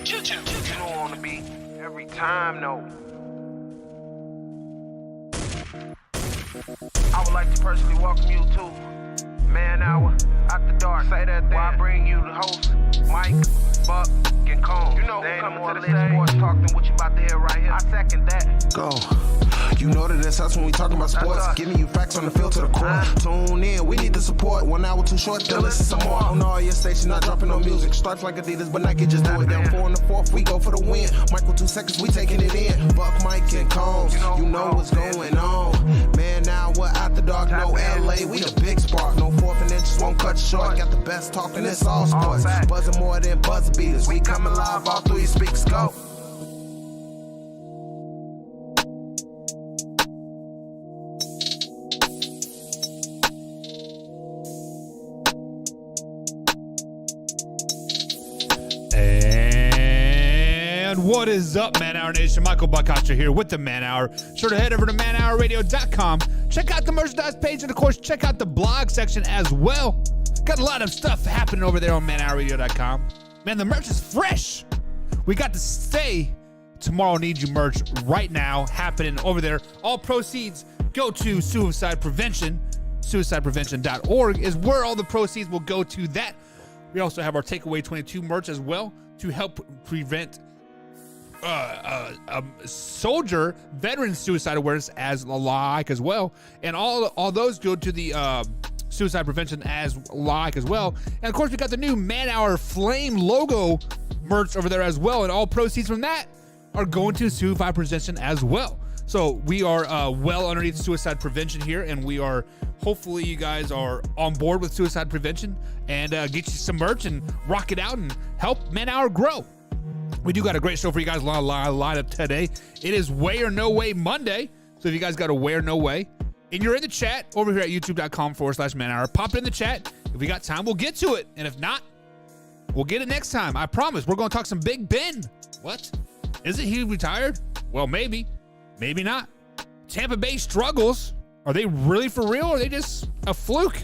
You know on the beat every time, no. I would like to personally welcome you to Man Hour After Dark. Say that thing. While I bring you the host, Mike, Buck, and Cone. You know who coming to the stage. Sports talk than what you about to hear right here. I second that. Go. You know that it's us when we talking about sports. Giving you facts on the field to the core. Tune in, we need the support. 1 hour too short, then listen some more. On all your stations, not dropping no music. Stripes like Adidas, but Nike just do it. Down 4 in the 4th, we go for the win. Michael 2 seconds, we taking it in. Buck, Mike, and Combs, you know what's going on. Man, now we're After Dark, no LA, we the big spark. No 4th and inches won't cut you short. Got the best talking, it's all sports. Buzzing more than buzzer beaters. We coming live all through your speakers, go. What is up, Man Hour Nation? Michael Buckhatcher here with the Man Hour. Sure to head over to manhourradio.com. Check out the merchandise page, and of course, check out the blog section as well. Got a lot of stuff happening over there on manhourradio.com. Man, the merch is fresh. We got the Stay Tomorrow Need You merch right now happening over there. All proceeds go to suicide prevention. Suicideprevention.org is where all the proceeds will go to that. We also have our Takeaway 22 merch as well to help prevent soldier veteran suicide awareness as as well, and all those go to the suicide prevention as well. And of course, we got the new Man Hour Flame logo merch over there as well, and all proceeds from that are going to suicide prevention as well. So we are well underneath suicide prevention here, and we are hopefully you guys are on board with suicide prevention and get you some merch and rock it out and help Man Hour grow. We do got a great show for you guys lined up today. It is Way or No Way Monday. So if you guys got a Way or No Way, and you're in the chat over here at youtube.com/Man Hour, pop it in the chat. If we got time, we'll get to it. And if not, we'll get it next time. I promise. We're going to talk some Big Ben. What? Isn't he retired? Well, maybe. Maybe not. Tampa Bay struggles. Are they really for real, or are they just a fluke?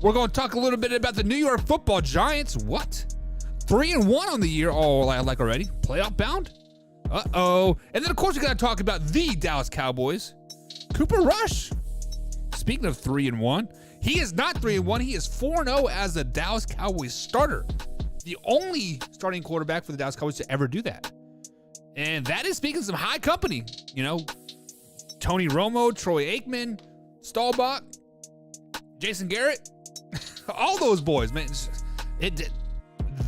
We're going to talk a little bit about the New York Football Giants. What? 3-1 on the year, like already. Playoff bound? Uh-oh. And then, of course, we got to talk about the Dallas Cowboys. Cooper Rush. Speaking of 3-1, he is not 3-1. He is 4-0 as a Dallas Cowboys starter. The only starting quarterback for the Dallas Cowboys to ever do that. And that is speaking some high company. You know, Tony Romo, Troy Aikman, Staubach, Jason Garrett. All those boys, man.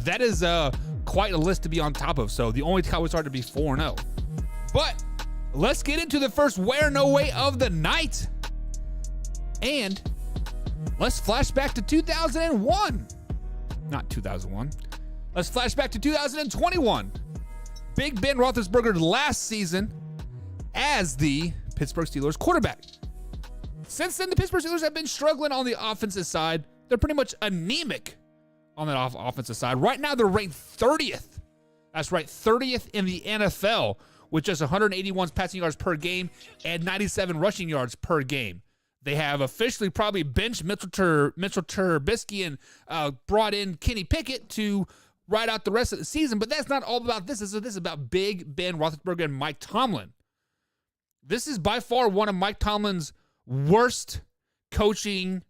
That is quite a list to be on top of. So the only Cowboys are to be 4-0. But let's get into the first Way or No Way of the night. And let's flash back to 2001. Not 2001. Let's flash back to 2021. Big Ben Roethlisberger last season as the Pittsburgh Steelers quarterback. Since then, the Pittsburgh Steelers have been struggling on the offensive side. They're pretty much anemic on that offensive side. Right now, they're ranked 30th. That's right, 30th in the NFL with just 181 passing yards per game and 97 rushing yards per game. They have officially probably benched Mitchell Trubisky and brought in Kenny Pickett to ride out the rest of the season. But that's not all about this. This is about Big Ben Roethlisberger and Mike Tomlin. This is by far one of Mike Tomlin's worst coaching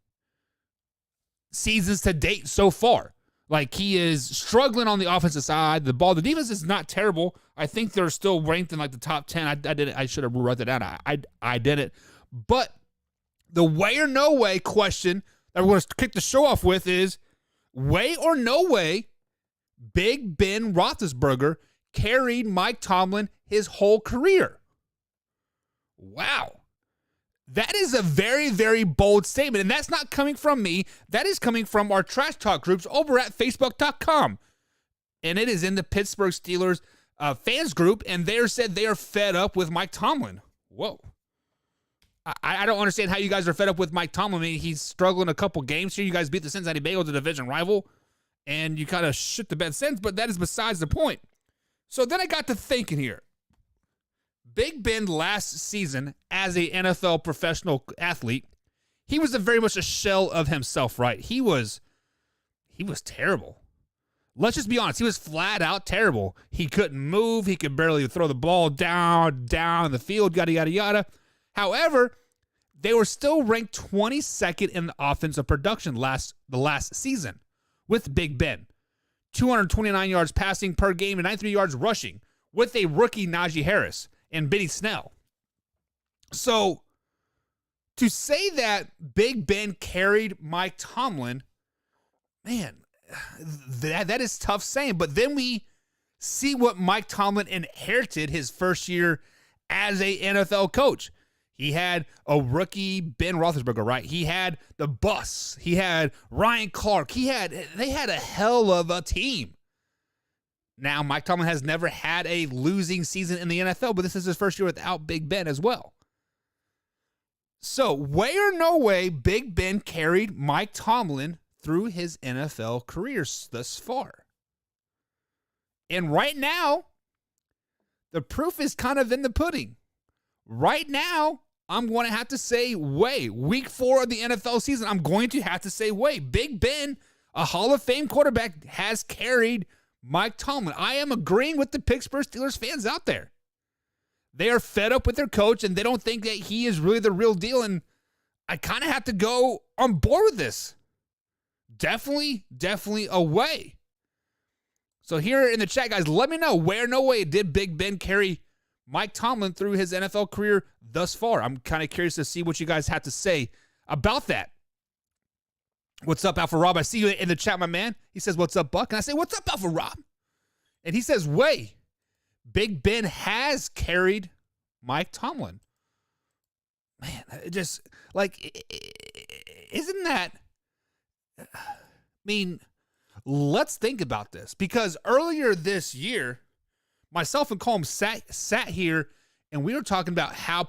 seasons to date so far. Like, he is struggling on the offensive side. The defense is not terrible. I think they're still ranked in like the top 10. I should have wrote that down. I didn't. But the Way or No Way question that we're going to kick the show off with is, Way or No Way, Big Ben Roethlisberger carried Mike Tomlin his whole career. Wow. That is a very, very bold statement, and that's not coming from me. That is coming from our trash talk groups over at facebook.com, and it is in the Pittsburgh Steelers fans group, and they said they are fed up with Mike Tomlin. Whoa. I don't understand how you guys are fed up with Mike Tomlin. I mean, he's struggling a couple games here. You guys beat the Cincinnati Bengals, a division rival, and you kind of shit the bed since, but that is besides the point. So then I got to thinking here. Big Ben last season as a NFL professional athlete, he was very much a shell of himself, right? He was terrible. let's just be honest. He was flat out terrible. He couldn't move. He could barely throw the ball down the field, yada, yada, yada. However, they were still ranked 22nd in the offensive production the last season with Big Ben. 229 yards passing per game and 93 yards rushing with a rookie Najee Harris and Benny Snell. So to say that Big Ben carried Mike Tomlin, man, that is tough saying. But then we see what Mike Tomlin inherited his first year as a NFL coach. He had a rookie Ben Roethlisberger, right? He had the bus. He had Ryan Clark. They had a hell of a team. Now, Mike Tomlin has never had a losing season in the NFL, but this is his first year without Big Ben as well. So, way or no way, Big Ben carried Mike Tomlin through his NFL career thus far. And right now, the proof is kind of in the pudding. Right now, I'm going to have to say way. Week 4 of the NFL season, I'm going to have to say way. Big Ben, a Hall of Fame quarterback, has carried Mike Tomlin. I am agreeing with the Pittsburgh Steelers fans out there. They are fed up with their coach, and they don't think that he is really the real deal, and I kind of have to go on board with this. Definitely a way. So here in the chat, guys, let me know where no way did Big Ben carry Mike Tomlin through his NFL career thus far. I'm kind of curious to see what you guys have to say about that. What's up, Alpha Rob? I see you in the chat, my man. He says, what's up, Buck? And I say, what's up, Alpha Rob? And he says, way. Big Ben has carried Mike Tomlin. Man, it just, like, isn't that, I mean, let's think about this. Because earlier this year, myself and Colm sat here, and we were talking about how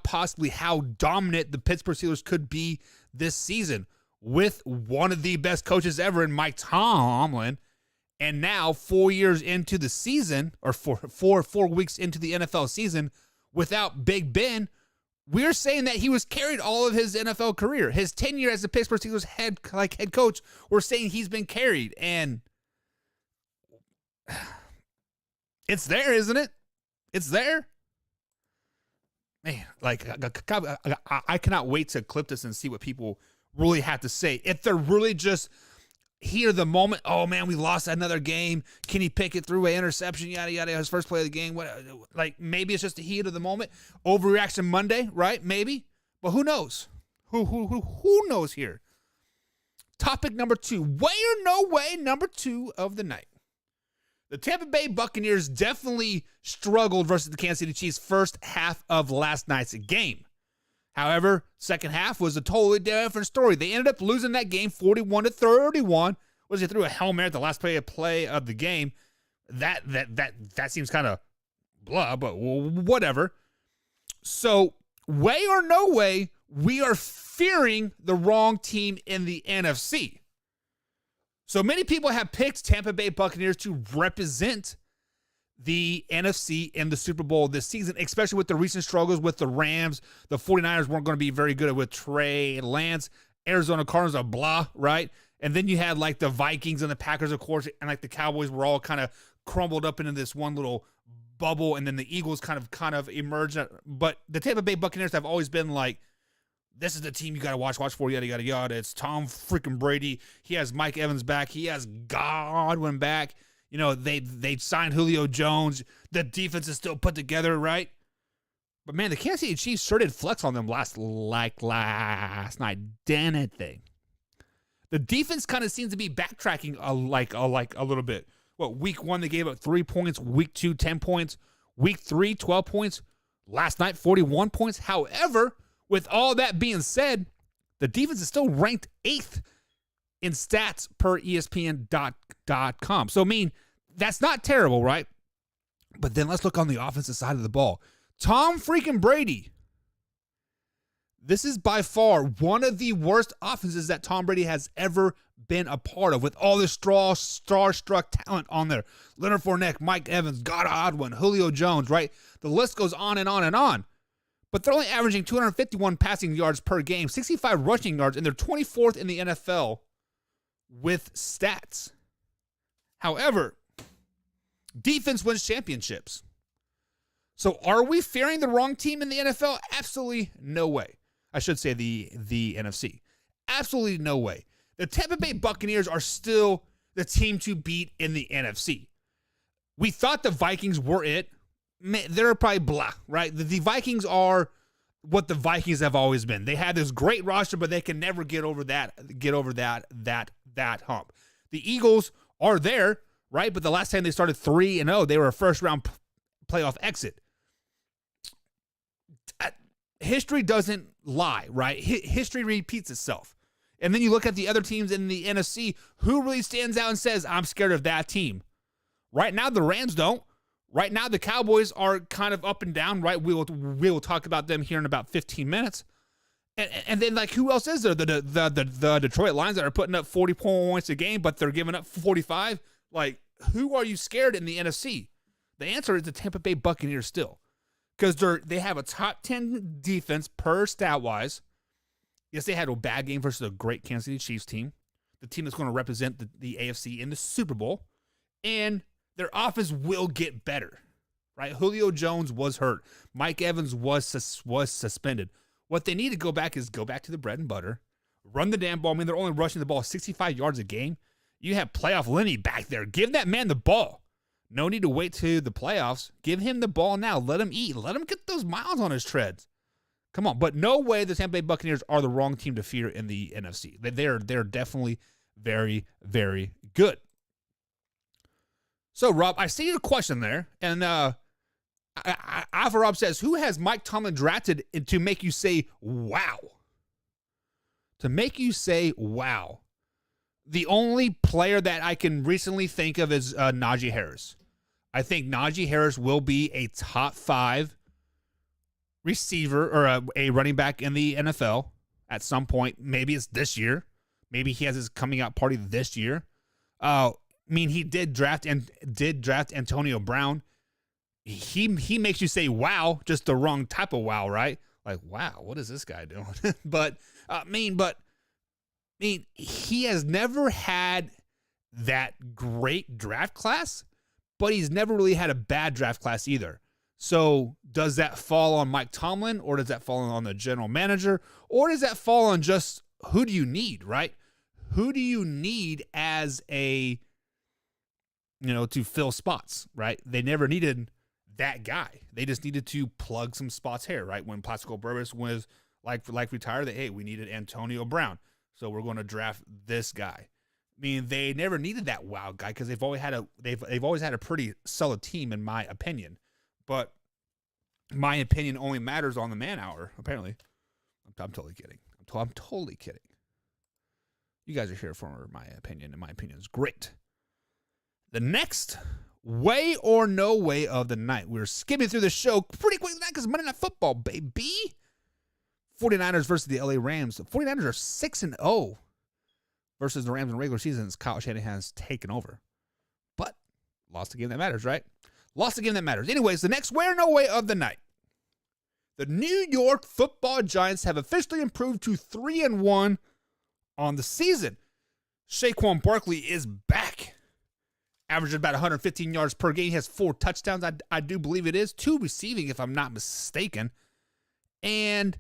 dominant the Pittsburgh Steelers could be this season with one of the best coaches ever in Mike Tomlin. And now 4 years into the season, or four weeks into the NFL season, without Big Ben, we're saying that he was carried all of his NFL career. His tenure as the Pittsburgh Steelers head coach, we're saying he's been carried. And it's there, isn't it? It's there. Man, like, I cannot wait to clip this and see what people really have to say. If they're really just heat of the moment, oh man, we lost another game. Kenny Pickett threw an interception, yada yada, his first play of the game. Like, maybe it's just the heat of the moment. Overreaction Monday, right? Maybe, but who knows? Who knows here? Topic number 2, way or no way, number 2 of the night. The Tampa Bay Buccaneers definitely struggled versus the Kansas City Chiefs first half of last night's game. However, second half was a totally different story. They ended up losing that game 41-31. They threw a Hail Mary at the last play of the game. That seems kind of blah, but whatever. So, way or no way, we are fearing the wrong team in the NFC. So many people have picked Tampa Bay Buccaneers to represent the NFC in the Super Bowl this season, especially with the recent struggles with the Rams. The 49ers weren't going to be very good with Trey Lance. Arizona Cardinals are blah, right? And then you had like the Vikings and the Packers, of course, and like the Cowboys were all kind of crumbled up into this one little bubble, and then the Eagles kind of emerged. But the Tampa Bay Buccaneers have always been like, this is the team you got to watch for, yada, yada, yada. It's Tom freaking Brady. He has Mike Evans back. He has Godwin back. You know, they signed Julio Jones. The defense is still put together, right? But, man, the Kansas City Chiefs sure did flex on them last night. Didn't they? The defense kind of seems to be backtracking a little bit. Week 1 they gave up 3 points. Week 2, 10 points. Week 3, 12 points. Last night, 41 points. However, with all that being said, the defense is still ranked 8th in stats per ESPN.com. So, I mean, that's not terrible, right? But then let's look on the offensive side of the ball. Tom freaking Brady. This is by far one of the worst offenses that Tom Brady has ever been a part of, with all this star-struck talent on there. Leonard Fournette, Mike Evans, Godwin, Julio Jones, right? The list goes on and on and on. But they're only averaging 251 passing yards per game, 65 rushing yards, and they're 24th in the NFL with stats. However, Defense wins championships. So are we fearing the wrong team in the NFL? Absolutely no way. I should say the NFC. Absolutely no way. The Tampa Bay Buccaneers are still the team to beat in the NFC. We thought the Vikings were it. They're probably blah, right? The Vikings are what the Vikings have always been. They had this great roster, but they can never get over that hump. The Eagles are there, right? But the last time they started 3-0, they were a first round playoff exit. History doesn't lie, right? History repeats itself. And then you look at the other teams in the NFC, who really stands out and says, I'm scared of that team? Right now, the Rams don't. Right now, the Cowboys are kind of up and down, right? We will talk about them here in about 15 minutes. And then, like, who else is there? The Detroit Lions that are putting up 40 points a game, but they're giving up 45. Like, who are you scared in the NFC? The answer is the Tampa Bay Buccaneers still. Because they have a top 10 defense per stat-wise. Yes, they had a bad game versus a great Kansas City Chiefs team. The team that's going to represent the AFC in the Super Bowl. And their offense will get better, right? Julio Jones was hurt. Mike Evans was suspended. What they need to go back to the bread and butter. Run the damn ball. I mean, they're only rushing the ball 65 yards a game. You have playoff Lenny back there. Give that man the ball. No need to wait to the playoffs. Give him the ball now. Let him eat. Let him get those miles on his treads. Come on. But no way the Tampa Bay Buccaneers are the wrong team to fear in the NFC. They're definitely very, very good. So, Rob, I see your question there. And Alpha Rob says, who has Mike Tomlin drafted to make you say, wow? To make you say, wow. The only player that I can recently think of is Najee Harris. I think Najee Harris will be a top 5 receiver or a running back in the NFL at some point. Maybe it's this year. Maybe he has his coming out party this year. I mean, he did draft Antonio Brown. He makes you say, wow, just the wrong type of wow, right? Like, wow, what is this guy doing? But he has never had that great draft class, but he's never really had a bad draft class either. So does that fall on Mike Tomlin, or does that fall on the general manager, or does that fall on just who do you need, right? Who do you need as to fill spots, right? They never needed that guy. They just needed to plug some spots here, right? When Plaxico Burress was like retired, we needed Antonio Brown. So we're going to draft this guy. I mean, they never needed that wow guy because they've always had a pretty solid team, in my opinion. But my opinion only matters on the man hour, apparently. I'm totally kidding. I'm totally kidding. You guys are here for my opinion, and my opinion is great. The next way or no way of the night. We're skimming through the show pretty quick tonight because Monday Night Football, baby. 49ers versus the LA Rams. The 49ers are 6-0 versus the Rams in the regular season as Kyle Shanahan has taken over. But lost the game that matters, right? Lost the game that matters. Anyways, the next way or no way of the night. The New York Football Giants have officially improved to 3-1 on the season. Saquon Barkley is back. Averaging about 115 yards per game. He has 4 touchdowns, I do believe it is. 2 receiving, if I'm not mistaken. And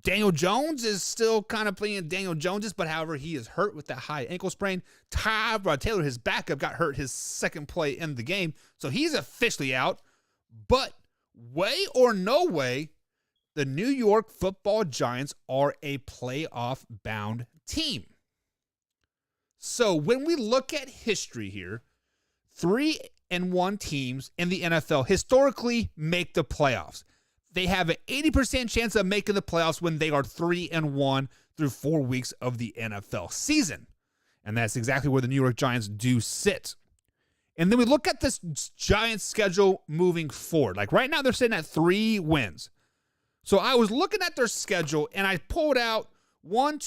Daniel Jones is still kind of playing Daniel Jones, but however, he is hurt with that high ankle sprain. Tyrod Taylor, his backup, got hurt his second play in the game, so he's officially out. But way or no way, the New York Football Giants are a playoff-bound team. So when we look at history here, 3-1 teams in the NFL historically make the playoffs. They have an 80% chance of making the playoffs when they are 3-1 through 4 weeks of the NFL season. And that's exactly where the New York Giants do sit. And then we look at this Giants schedule moving forward. Like right now, they're sitting at 3 wins. So I was looking at their schedule and I pulled out 5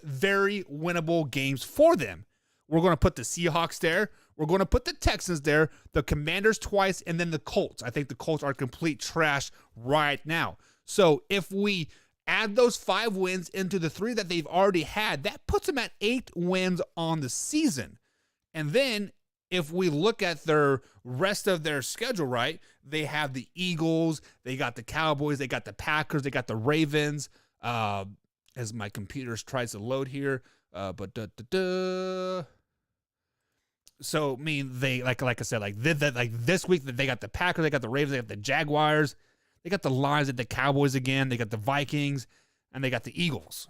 very winnable games for them. We're going to put the Seahawks there. We're going to put the Texans there, the Commanders twice, and then the Colts. I think the Colts are complete trash right now. So if we add those 5 wins into the 3 that they've already had, that puts them at 8 wins on the season. And then if we look at their rest of their schedule, right, they have the Eagles, they got the Cowboys, they got the Packers, they got the Ravens. As my computer tries to load here, So, I mean, they like I said, like this week they got the Packers, they got the Ravens, they got the Jaguars, they got the Lions, they got the Cowboys again, they got the Vikings, and they got the Eagles.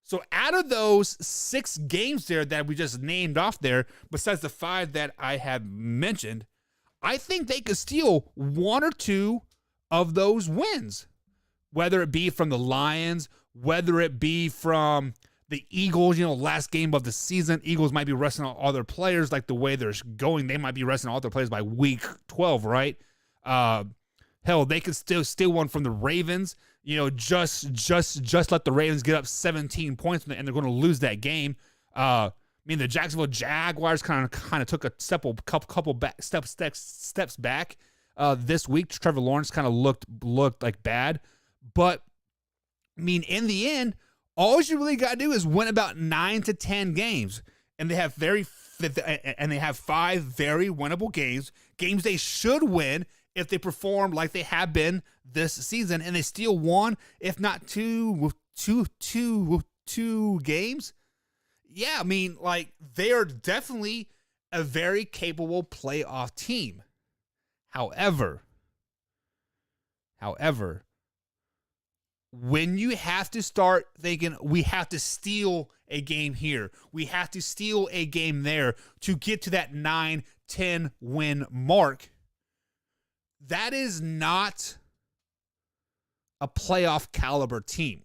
So out of those 6 games there that we just named off there, besides the 5 that I have mentioned, I think they could steal 1 or 2 of those wins, whether it be from the Lions, whether it be from the Eagles, last game of the season. Eagles might be resting all their players like the way they're going. They might be resting all their players by week 12, right? Hell, they could still steal one from the Ravens. Just let the Ravens get up 17 points and they're going to lose that game. I mean, the Jacksonville Jaguars kind of took a couple steps back this week. Trevor Lawrence kind of looked like bad, but I mean, in the end, all you really got to do is win about 9 to 10 games, and they have 5 very winnable games they should win if they perform like they have been this season, and they still won, if not two games. Yeah, I mean, like, they are definitely a very capable playoff team. However, when you have to start thinking we have to steal a game here, we have to steal a game there to get to that 9-10 win mark, that is not a playoff caliber team.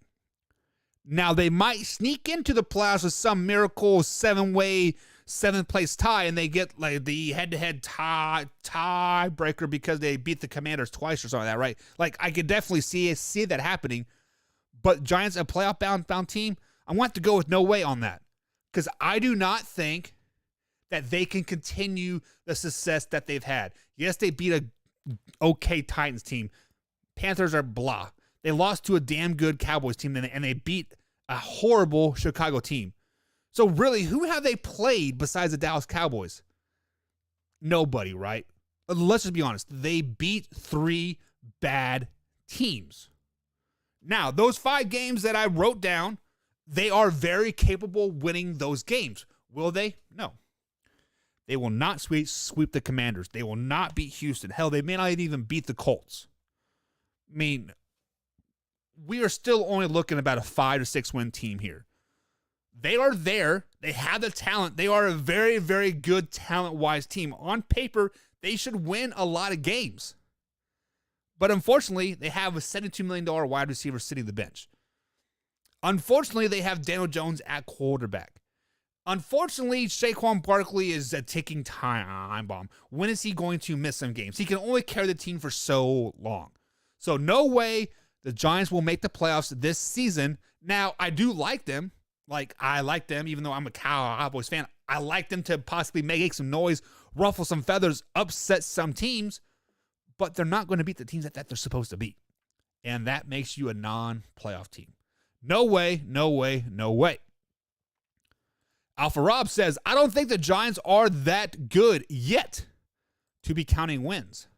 Now, they might sneak into the playoffs with some miracle 7-way, 7th-place tie, and they get like the head-to-head tiebreaker because they beat the Commanders twice or something like that, right? Like, I could definitely see that happening. But Giants, a playoff-bound team, I want to go with no way on that, because I do not think that they can continue the success that they've had. Yes, they beat a okay Titans team. Panthers are blah. They lost to a damn good Cowboys team, and they beat a horrible Chicago team. So really, who have they played besides the Dallas Cowboys? Nobody, right? Let's just be honest. They beat 3 bad teams. Now, those 5 games that I wrote down, they are very capable winning those games. Will they? No. They will not sweep the Commanders. They will not beat Houston. Hell, they may not even beat the Colts. I mean, we are still only looking about a 5 to 6 win team here. They are there. They have the talent. They are a very, very good talent-wise team. On paper, they should win a lot of games. But unfortunately, they have a $72 million wide receiver sitting the bench. Unfortunately, they have Daniel Jones at quarterback. Unfortunately, Saquon Barkley is a ticking time bomb. When is he going to miss some games? He can only carry the team for so long. So no way the Giants will make the playoffs this season. Now, I do like them. I like them, even though I'm a Cowboys fan. I like them to possibly make some noise, ruffle some feathers, upset some teams. But they're not going to beat the teams that they're supposed to beat. And that makes you a non-playoff team. No way, no way, no way. Alpha Rob says, I don't think the Giants are that good yet to be counting wins.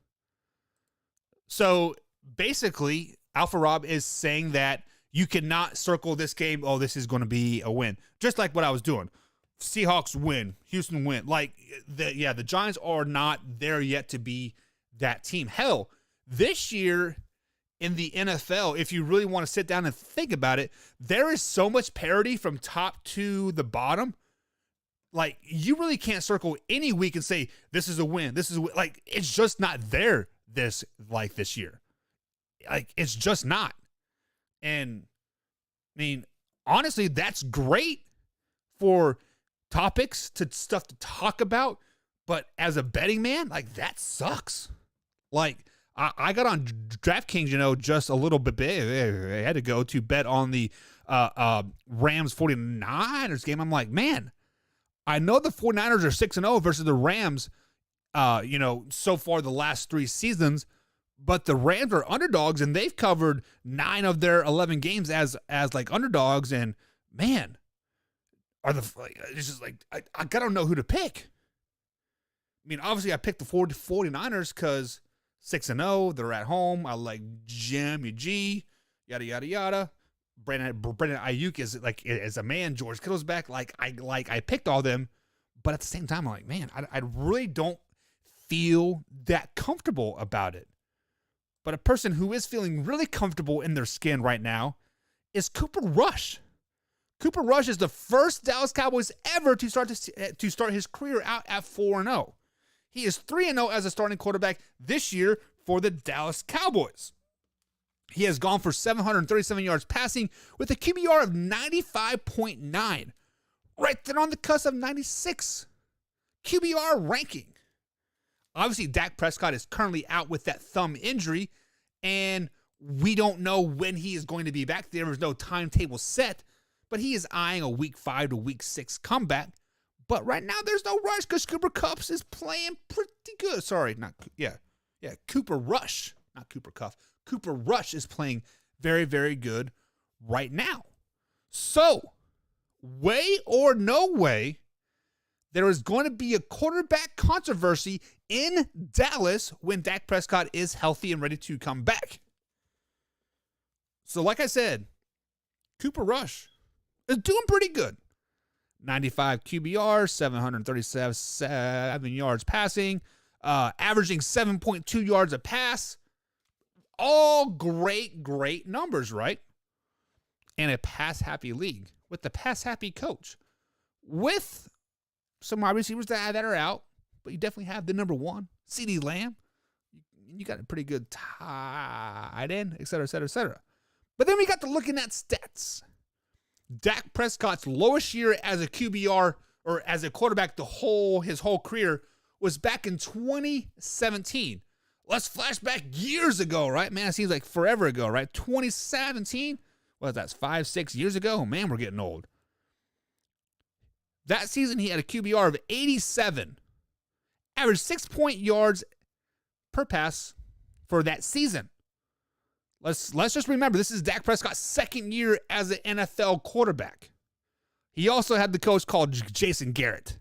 So basically, Alpha Rob is saying that you cannot circle this game, oh, this is going to be a win. Just like what I was doing. Seahawks win, Houston win. The Giants are not there yet to be that team. Hell, this year in the NFL, if you really want to sit down and think about it, there is so much parity from top to the bottom. Like, you really can't circle any week and say, this is a win. This is a win. Like, it's just not there this year. Like, it's just not. And, I mean, honestly, that's great for topics, to stuff to talk about. But as a betting man, like, that sucks. Like, I got on DraftKings, just a little bit big. I had to go to bet on the Rams 49ers game. I'm like, man, I know the 49ers are 6-0 versus the Rams, so far the last 3 seasons, but the Rams are underdogs, and they've covered 9 of their 11 games as like underdogs. And man, it's just like, I gotta know who to pick. I mean, obviously I picked the 49ers because 6-0, they're at home. I like Jimmy G, yada, yada, yada. Brandon Ayuk is a man. George Kittle's back. I picked all them, but at the same time, I'm like, man, I really don't feel that comfortable about it. But a person who is feeling really comfortable in their skin right now is Cooper Rush. Cooper Rush is the first Dallas Cowboys ever to start his career out at 4-0. He is 3-0 as a starting quarterback this year for the Dallas Cowboys. He has gone for 737 yards passing with a QBR of 95.9, right there on the cusp of 96 QBR ranking. Obviously, Dak Prescott is currently out with that thumb injury, and we don't know when he is going to be back. There is no timetable set, but he is eyeing a week 5 to week 6 comeback. But right now, there's no rush because Cooper Kupp is playing pretty good. Cooper Rush, not Cooper Kupp. Cooper Rush is playing very, very good right now. So, way or no way, there is going to be a quarterback controversy in Dallas when Dak Prescott is healthy and ready to come back. So, like I said, Cooper Rush is doing pretty good. 95 QBR, 737 yards passing, averaging 7.2 yards a pass. All great numbers, right? And a pass-happy league with the pass-happy coach. With some wide receivers that are out, but you definitely have the number one, CeeDee Lamb. You got a pretty good tight end, et cetera, et cetera, et cetera. But then we got to looking at stats. Dak Prescott's lowest year as a QBR or as a quarterback his whole career was back in 2017. Let's flash back years ago, right? Man, it seems like forever ago, right? 2017? Well, that's 5-6 years ago. Man, we're getting old. That season, he had a QBR of 87. Averaged 6 yards per pass for that season. Let's just remember, this is Dak Prescott's second year as an NFL quarterback. He also had the coach called Jason Garrett.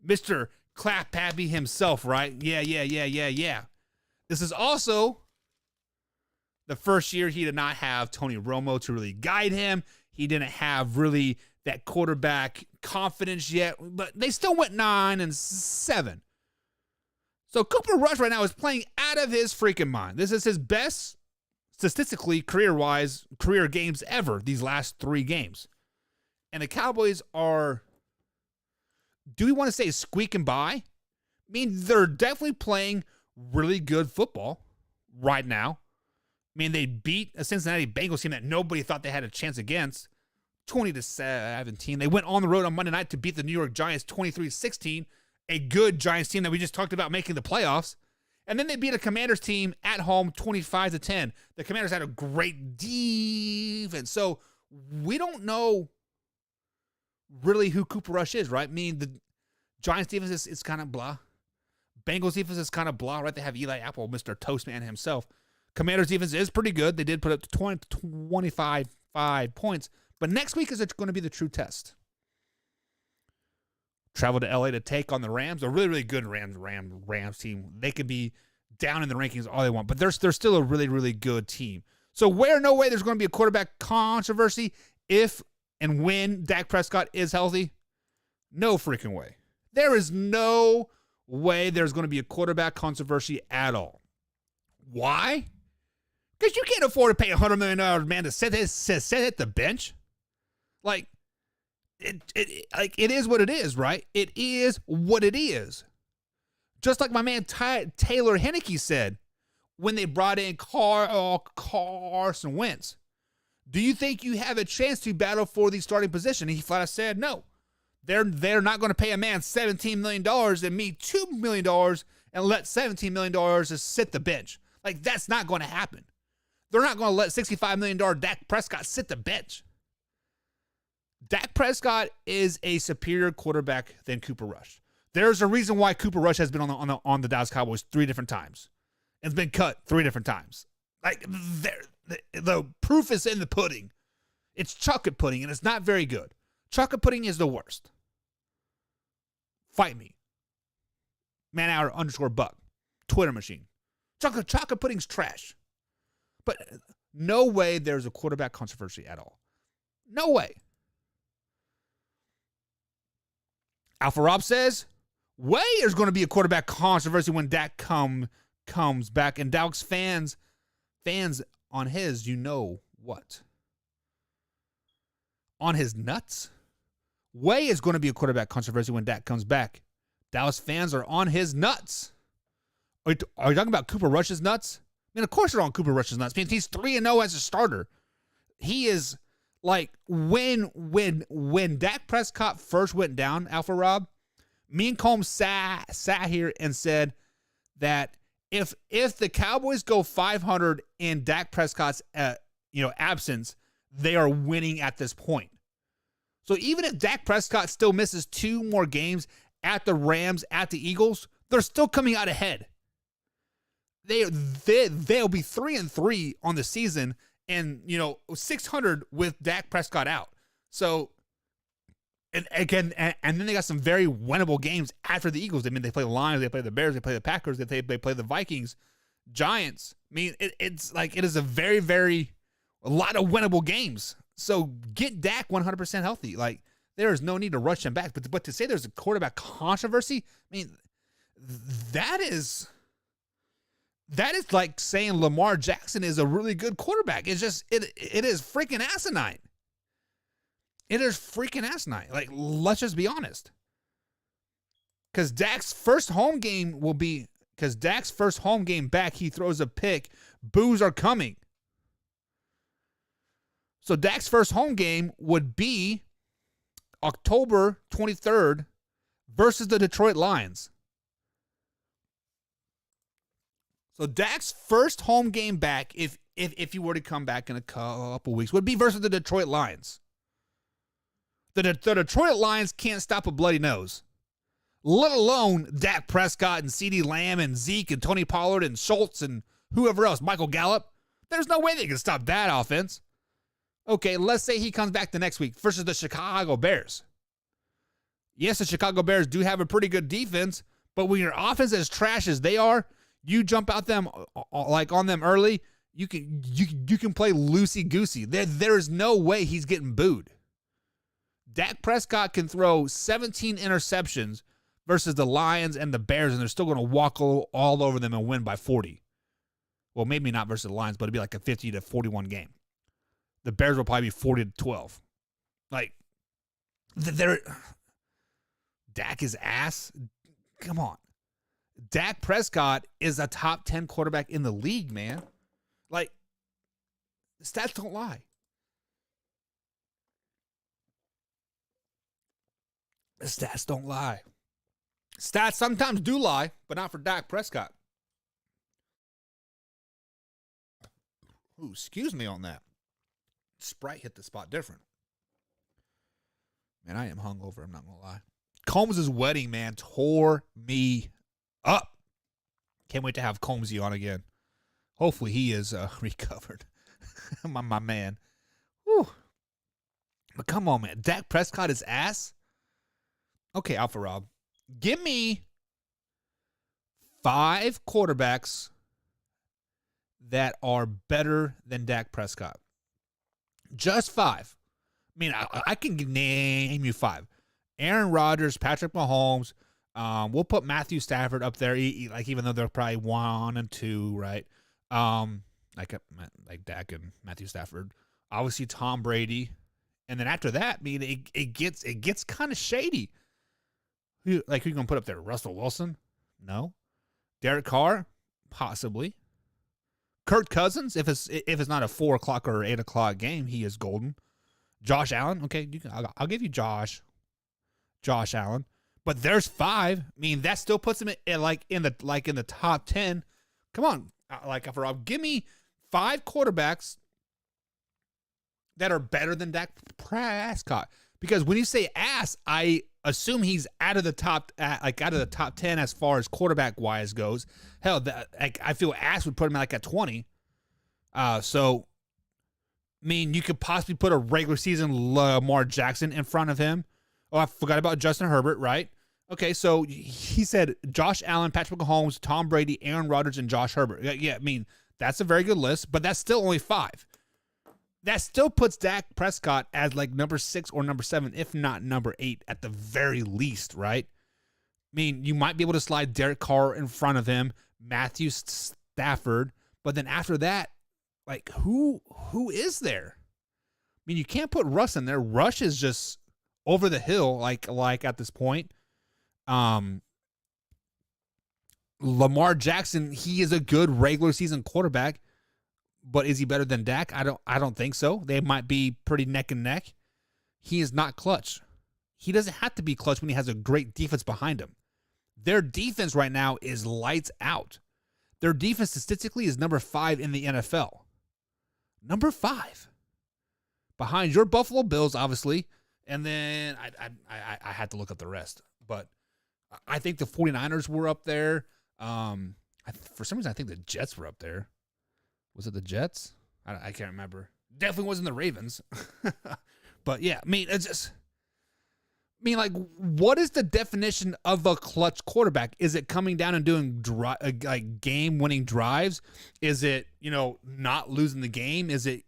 Mr. Clap Happy himself, right? Yeah. This is also the first year he did not have Tony Romo to really guide him. He didn't have really that quarterback confidence yet, but they still went 9-7. So Cooper Rush right now is playing out of his freaking mind. This is his best, statistically, career-wise, career games ever, these last 3 games. And the Cowboys are, do we want to say squeaking by? I mean, they're definitely playing really good football right now. I mean, they beat a Cincinnati Bengals team that nobody thought they had a chance against, 20-17. They went on the road on Monday night to beat the New York Giants 23-16, a good Giants team that we just talked about making the playoffs. And then they beat a Commanders team at home 25-10. The Commanders had a great defense. So we don't know really who Cooper Rush is, right? I mean, the Giants defense is kind of blah. Bengals defense is kind of blah, right? They have Eli Apple, Mr. Toastman himself. Commanders defense is pretty good. They did put up 25 points. But next week is going to be the true test. Travel to LA to take on the Rams. A really, really good Rams team. They could be down in the rankings all they want, but they're still a really, really good team. So where, no way, there's going to be a quarterback controversy if and when Dak Prescott is healthy? No freaking way. There is no way there's going to be a quarterback controversy at all. Why? Because you can't afford to pay $100 million man to sit at the bench. Like, it is what it is, right? It is what it is. Just like my man Taylor Heineke said when they brought in Carson Wentz. Do you think you have a chance to battle for the starting position? He flat out said no. They're not going to pay a man $17 million and me $2 million and let $17 million just sit the bench. Like, that's not going to happen. They're not going to let $65 million Dak Prescott sit the bench. Dak Prescott is a superior quarterback than Cooper Rush. There's a reason why Cooper Rush has been on the Dallas Cowboys 3 different times. It's been cut 3 different times. Like, the proof is in the pudding. It's chocolate pudding, and it's not very good. Chocolate pudding is the worst. Fight me. manhour_Buck, Twitter machine. Chocolate pudding's trash. But no way there's a quarterback controversy at all. No way. Alpha Rob says, way there's going to be a quarterback controversy when Dak comes back. And Dak's fans on his, you know what? On his nuts? Way is going to be a quarterback controversy when Dak comes back. Dallas fans are on his nuts. Are you talking about Cooper Rush's nuts? I mean, of course they're on Cooper Rush's nuts. I mean, he's 3-0 as a starter. He is like, when Dak Prescott first went down, Alpha Rob, me and Combs sat here and said that if the Cowboys go 500 in Dak Prescott's absence, they are winning at this point. So even if Dak Prescott still misses 2 more games at the Rams, at the Eagles, they're still coming out ahead. They'll be 3-3 on the season, and 600 with Dak Prescott out. So, and then they got some very winnable games after the Eagles. I mean, they play the Lions, they play the Bears, they play the Packers, they play the Vikings, Giants. I mean, it's like it is a very, very a lot of winnable games. So get Dak 100% healthy. Like, there is no need to rush him back. But to say there's a quarterback controversy, I mean, that is like saying Lamar Jackson is a really good quarterback. It's just, it is freaking asinine. It is freaking asinine. Like, let's just be honest. Because Dak's first home game back, he throws a pick. Boos are coming. So Dak's first home game would be October 23rd versus the Detroit Lions. So Dak's first home game back, if he were to come back in a couple weeks, would be versus the Detroit Lions. The Detroit Lions can't stop a bloody nose, let alone Dak Prescott and CeeDee Lamb and Zeke and Tony Pollard and Schultz and whoever else, Michael Gallup. There's no way they can stop that offense. Okay, let's say he comes back the next week versus the Chicago Bears. Yes, the Chicago Bears do have a pretty good defense, but when your offense is as trash as they are, you jump out them like on them early, you can play loosey-goosey. There is no way he's getting booed. Dak Prescott can throw 17 interceptions versus the Lions and the Bears, and they're still going to walk all over them and win by 40. Well, maybe not versus the Lions, but it'd be like a 50-41 game. The Bears will probably be 40-12. Like, Dak is ass. Come on. Dak Prescott is a top 10 quarterback in the league, man. Like, stats don't lie. The stats don't lie. Stats sometimes do lie, but not for Dak Prescott. Ooh, excuse me on that. Sprite hit the spot different. Man, I am hungover, I'm not going to lie. Combs' wedding, man, tore me up. Can't wait to have Combsy on again. Hopefully he is recovered. my man. Whew. But come on, man. Dak Prescott is ass? Okay, Alpha Rob. Give me 5 quarterbacks that are better than Dak Prescott. Just 5. I mean, I can name you 5. Aaron Rodgers, Patrick Mahomes. We'll put Matthew Stafford up there, like even though they're probably 1 and 2, right? Like Dak and Matthew Stafford. Obviously Tom Brady, and then after that, I mean, it gets kind of shady. Who you gonna put up there? Russell Wilson? No. Derek Carr? Possibly. Kirk Cousins? If it's not a 4 o'clock or 8 o'clock game, he is golden. Josh Allen? Okay, I'll give you Josh Allen. But there's 5. I mean, that still puts him in the top 10. Come on, Rob, give me 5 quarterbacks that are better than Dak Prescott. Because when you say ass, I assume he's out of the top 10 as far as quarterback wise goes. Hell, I feel ass would put him at 20. So, I mean, you could possibly put a regular season Lamar Jackson in front of him. Oh, I forgot about Justin Herbert, right? Okay, so he said Josh Allen, Patrick Mahomes, Tom Brady, Aaron Rodgers, and Josh Herbert. Yeah, I mean, that's a very good list, but that's still only 5. That still puts Dak Prescott as like number 6 or number 7, if not number 8 at the very least, right? I mean, you might be able to slide Derek Carr in front of him, Matthew Stafford, but then after that, like who is there? I mean, you can't put Russ in there. Rush is just over the hill, like at this point. Lamar Jackson, he is a good regular season quarterback, but is he better than Dak? I don't think so. They might be pretty neck and neck. He is not clutch. He doesn't have to be clutch when he has a great defense behind him. Their defense right now is lights out. Their defense statistically is number 5 in the NFL. Number 5. Behind your Buffalo Bills, obviously. And then I had to look up the rest. But I think the 49ers were up there. For some reason, I think the Jets were up there. Was it the Jets? I can't remember. Definitely wasn't the Ravens. But yeah, I mean, it's just... I mean, like, what is the definition of a clutch quarterback? Is it coming down and doing like game-winning drives? Is it, not losing the game? Is it,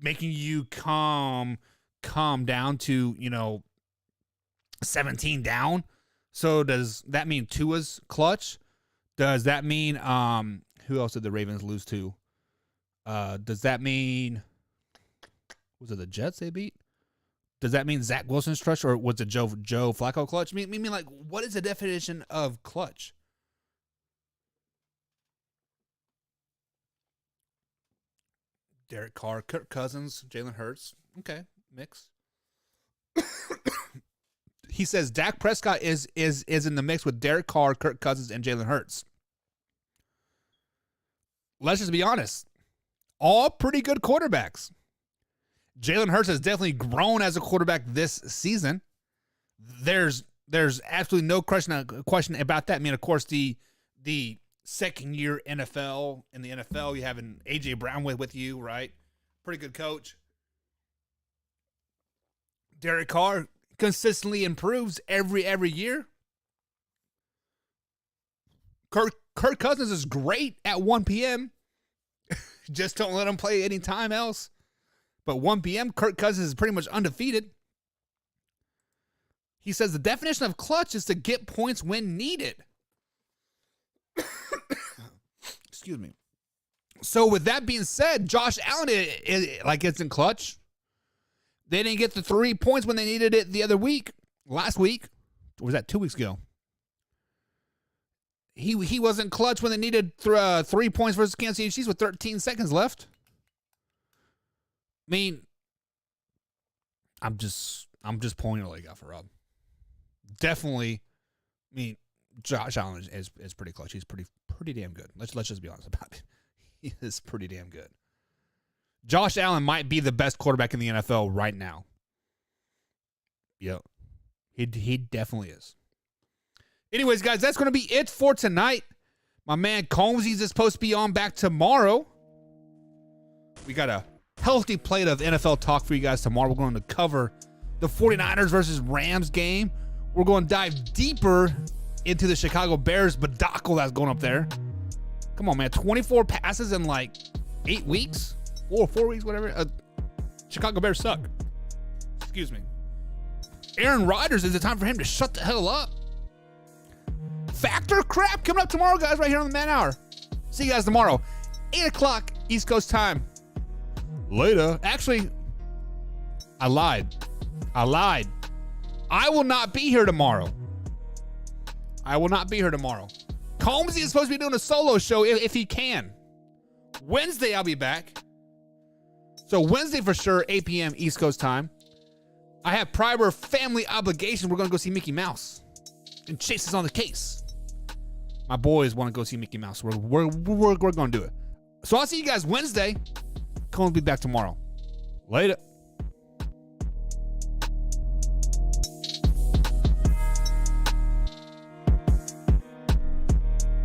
making you calm down to, 17 down? So does that mean Tua's clutch? Does that mean who else did the Ravens lose to? Does that mean, was it the Jets they beat? Does that mean Zach Wilson's clutch, or was it Joe Flacco clutch? I mean, like, what is the definition of clutch? Derek Carr, Kirk Cousins, Jalen Hurts. Okay, mix. He says Dak Prescott is in the mix with Derek Carr, Kirk Cousins, and Jalen Hurts. Let's just be honest. All pretty good quarterbacks. Jalen Hurts has definitely grown as a quarterback this season. There's absolutely no question about that. I mean, of course, the second year NFL in the NFL, you have an A.J. Brown with you, right? Pretty good coach. Derek Carr consistently improves every year. Kirk Cousins is great at 1 p.m. Just don't let him play any time else. But 1 p.m., Kirk Cousins is pretty much undefeated. He says the definition of clutch is to get points when needed. Excuse me. So with that being said, Josh Allen isn't clutch. They didn't get the 3 points when they needed it the other week. Last week. Or was that 2 weeks ago? He wasn't clutch when they needed 3 points versus Kansas City Chiefs with 13 seconds left. I mean, I'm just pointing a leg out for Rob. Definitely, I mean, Josh Allen is pretty clutch. He's pretty damn good. Let's just be honest about it. He is pretty damn good. Josh Allen might be the best quarterback in the NFL right now. Yep. He definitely is. Anyways, guys, that's going to be it for tonight. My man Combsies is supposed to be on back tomorrow. We got a healthy plate of NFL talk for you guys tomorrow. We're going to cover the 49ers versus Rams game. We're going to dive deeper into the Chicago Bears debacle that's going up there. Come on, man. 24 passes in like 8 weeks? 4 weeks, whatever. Chicago Bears suck. Excuse me. Aaron Rodgers, is it time for him to shut the hell up? Factor crap coming up tomorrow, guys, right here on the Man Hour. See you guys tomorrow. 8 o'clock East Coast time. Later. Actually, I lied. I will not be here tomorrow. Combsy is supposed to be doing a solo show if he can. Wednesday, I'll be back. So Wednesday for sure, 8 p.m. East Coast time. I have prior family obligation. We're going to go see Mickey Mouse. And Chase is on the case. My boys want to go see Mickey Mouse. We're going to do it. So I'll see you guys Wednesday. Combs will be back tomorrow. Later.